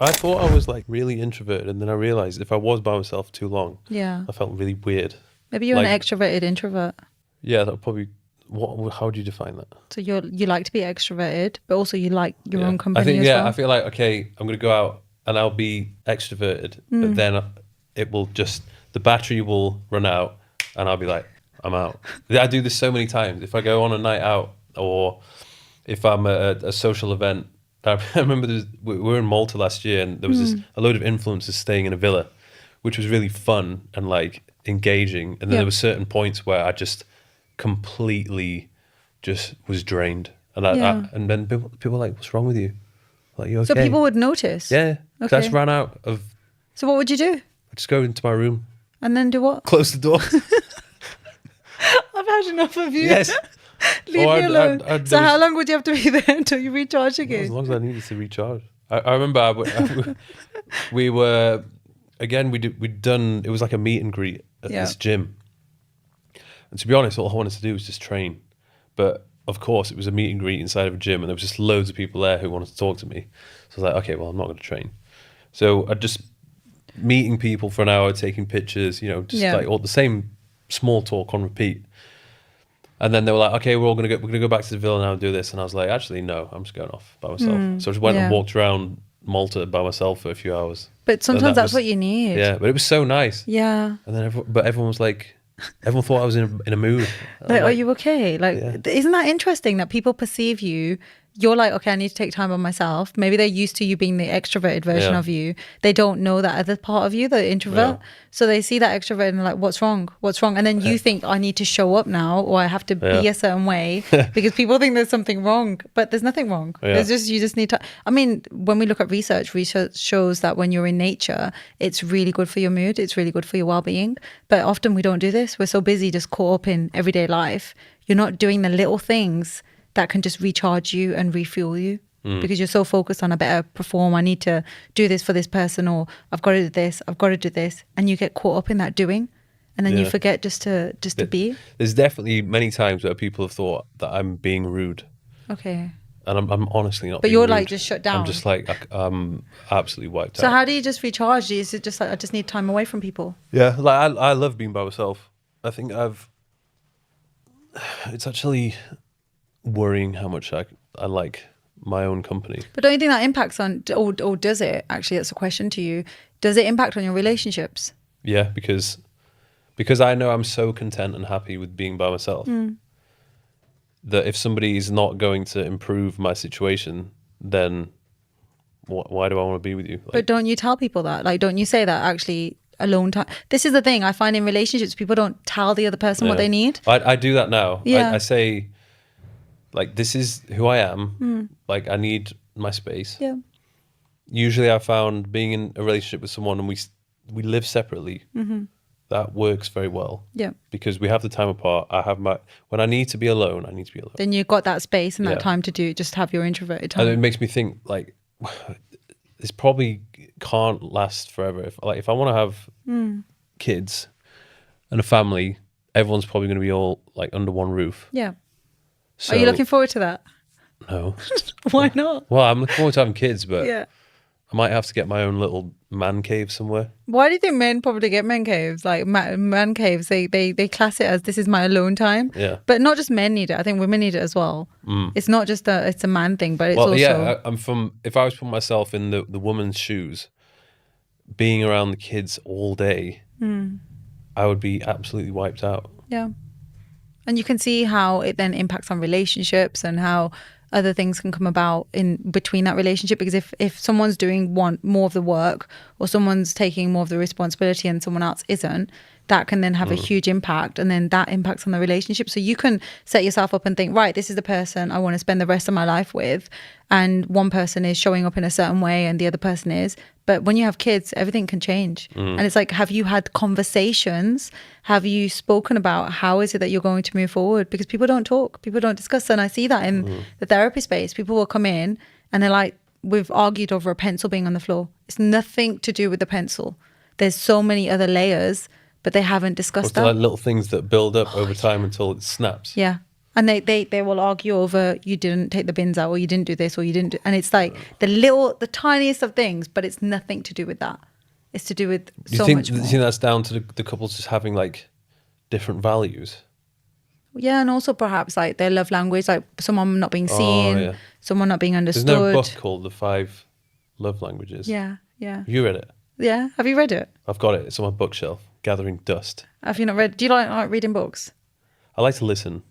I thought I was like really introverted, and then I realized if I was by myself too long, Yeah. I felt really weird. Maybe you're Like, an extroverted introvert. yeah, that would probably. How do you define that? So you like to be extroverted, but also you like your Yeah. own I company think, as yeah, well. I feel like, okay, I'm gonna go out and I'll be extroverted, but then it will just the battery will run out, and I'll be like, I'm out. I do this so many times. If I go on a night out, or if I'm at a social event. I remember we were in Malta last year, and there was a load of influencers staying in a villa, which was really fun and like engaging. And then there were certain points where I just completely just was drained, and Yeah. and then people were like, "What's wrong with you? Like, you So okay?" people would notice. Yeah. 'Cause I just Okay. ran out of. So what would you do? I just go into my room, And then do what? close the door. I've had enough of you. Yes. Leave Or me alone. I'd- So there was- how long would you have to be there until you recharge As again? long as I needed to recharge. I remember we were again we'd done, it was like a meet and greet at Yeah. this gym, and to be honest, all I wanted to do was just train. But of course, it was a meet and greet inside of a gym, and there was just loads of people there who wanted to talk to me. So I was like, okay, well, I'm not going to train. So I just meeting people for an hour, taking pictures, just Yeah. like all the same small talk on repeat. And then they were like, okay, we're gonna go back to the villa now and do this. And I was like, actually, no, I'm just going off by myself. So I just went and yeah. walked around Malta by myself for a few hours. But sometimes that that's was- what you need. Yeah, but it was so nice. Yeah. And then everyone was like, everyone thought I was in a mood. Like, are you okay? Like, Yeah. isn't that interesting that people perceive you? You're like, okay, I need to take time on myself. Maybe they're used to you being the extroverted version Yeah. of you. They don't know that other part of you, the introvert. Yeah. So they see that extrovert and they're like, what's wrong? What's wrong? And then you think, I need to show up now, or I have to be Yeah. a certain way because people think there's something wrong, but there's nothing wrong. Yeah. There's just, you just need to, I mean, when we look at research shows that when you're in nature, it's really good for your mood. It's really good for your well-being. But often we don't do this. We're so busy just caught up in everyday life. You're not doing the little things that can just recharge you and refuel you because you're so focused on I better perform. I need to do this for this person, or I've got to do this. I've got to do this. And you get caught up in that doing, and then you Yeah. forget just to be. There's definitely many times where people have thought that I'm being rude, Okay. and I'm honestly not. But being you're rude. like just shut down. I'm just like I'm absolutely wiped So out. how do you just recharge? Is it just like I just need time away from people? Yeah, like I love being by myself. I think it's actually worrying how much I like my own company. But don't you think that impacts on, or does it actually? That's a question to you. Does it impact on your relationships? Yeah, because I know I'm so content and happy with being by myself that if somebody is not going to improve my situation, then why do I want to be with you? But don't you tell people that? Like, don't you say that actually alone time? This is the thing I find in relationships, people don't tell the other person what Yeah. they need. I do that now. Yeah. I say, like, this is who I am. Like, I need my space. Yeah. Usually I found being in a relationship with someone and we live separately, that works very well. Yeah. Because we have the time apart. When I need to be alone, I need to be alone. Then you've got that space and that Yeah. time to do, just have your introverted And it time. makes me think, like, this probably can't last forever. If I want to have kids and a family, everyone's probably going to be all like under one roof. Yeah. So, Are you looking forward to that? No. Why not? Well, I'm looking forward to having kids, but Yeah. I might have to get my own little man cave somewhere. Why do you think men probably get man caves? Like man caves, they class it as this is my alone time. Yeah. But not just men need it. I think women need it as well. It's not just it's a man thing, but it's Well, also yeah, if I was putting myself in the woman's shoes, being around the kids all day, I would be absolutely wiped out. yeah. And you can see how it then impacts on relationships and how other things can come about in between that relationship, because if someone's doing more of the work, or someone's taking more of the responsibility and someone else isn't, that can then have a huge impact, and then that impacts on the relationship. So you can set yourself up and think, right, this is the person I want to spend the rest of my life with, and one person is showing up in a certain way and the other person is. But when you have kids, everything can change. And it's like, have you had conversations? Have you spoken about how is it that you're going to move forward? Because people don't talk, people don't discuss. And I see that in the therapy space. People will come in and they're like, we've argued over a pencil being on the floor. It's nothing to do with the pencil. There's so many other layers, but they haven't discussed What's the that. like little things that build up over time until it snaps? Yeah. And they will argue over you didn't take the bins out or you didn't do this or you didn't do, and it's like the tiniest of things, but it's nothing to do with that. It's to do with Do you so think, much do more. you think that's down to the couples just having like different values? Yeah, and also perhaps like their love language, like someone not being seen, yeah. someone not being There's understood. no book called The 5 Love Languages. Yeah. Have you read it? Yeah. Have you read it? I've got it. It's on my bookshelf, gathering dust. Have you not read? Do you like reading books? I like to listen.